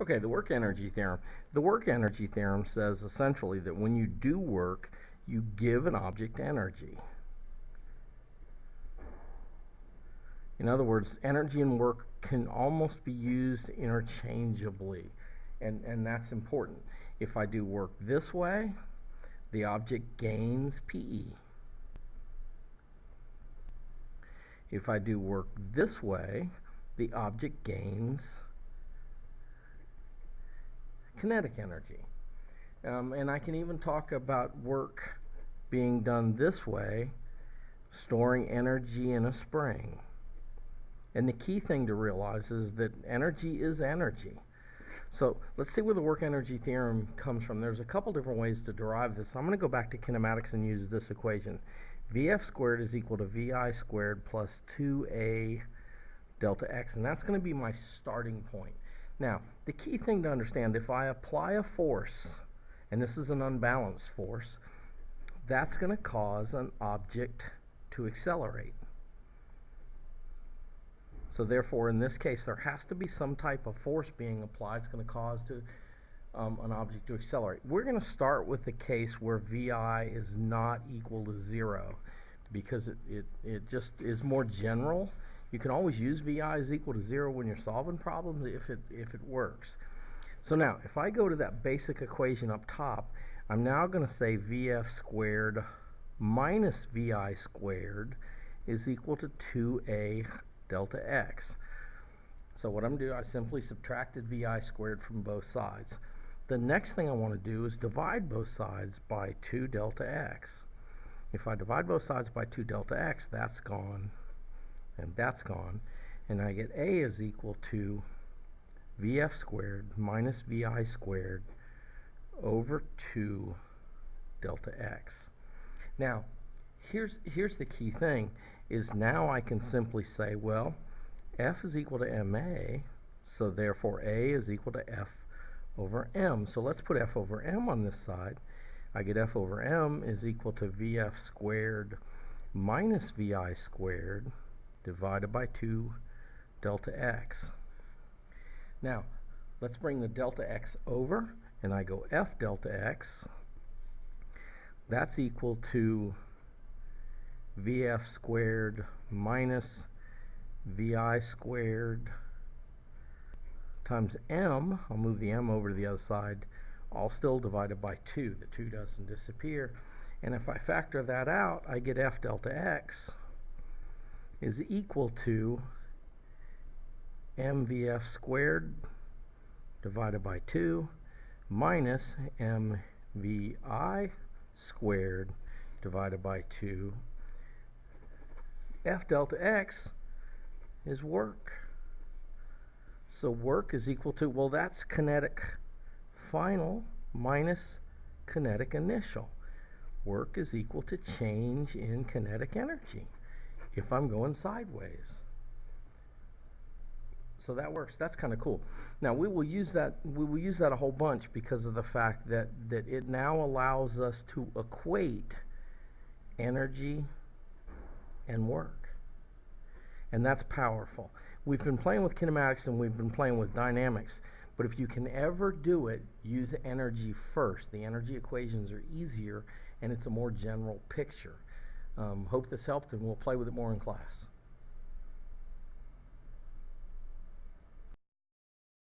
Okay, the work energy theorem. The work energy theorem says essentially that when you do work, you give an object energy. In other words, energy and work can almost be used interchangeably, and that's important. If I do work this way, the object gains PE. If I do work this way, the object gains kinetic energy. And I can even talk about work being done this way, storing energy in a spring. And the key thing to realize is that energy is energy. So let's see where the work energy theorem comes from. There's a couple different ways to derive this. I'm going to go back to kinematics and use this equation. Vf squared is equal to Vi squared plus 2a delta x, and that's going to be my starting point. Now, the key thing to understand, if I apply a force, and this is an unbalanced force, that's going to cause an object to accelerate. So therefore, in this case, there has to be some type of force being applied. It's going to cause an object to accelerate. We're going to start with the case where Vi is not equal to 0, because it just is more general. You can always use Vi is equal to 0 when you're solving problems if it works. So now, if I go to that basic equation up top, I'm now going to say Vf squared minus Vi squared is equal to 2a delta x. So what I'm going to do, I simply subtracted Vi squared from both sides. The next thing I want to do is divide both sides by 2 delta x. If I divide both sides by 2 delta x, that's gone, and that's gone, and I get a is equal to Vf squared minus Vi squared over 2 delta x. Now, here's the key thing, is now I can simply say, well, F is equal to ma, so therefore A is equal to F over m. So let's put F over m on this side. I get F over m is equal to Vf squared minus Vi squared divided by 2 delta x. Now, let's bring the delta x over, and I go F delta x. That's equal to Vf squared minus Vi squared times m. I'll move the m over to the other side, all still divided by 2. The 2 doesn't disappear. And if I factor that out, I get F delta x is equal to mVf squared divided by 2 minus mVi squared divided by 2. F delta x is work. So work is equal to, well, that's kinetic final minus kinetic initial. Work is equal to change in kinetic energy if I'm going sideways. So that works. That's kind of cool. Now we will use that a whole bunch because of the fact that it now allows us to equate energy and work. And that's powerful. We've been playing with kinematics and we've been playing with dynamics, but if you can ever do it, use energy first. The energy equations are easier and it's a more general picture. Hope this helped, and we'll play with it more in class.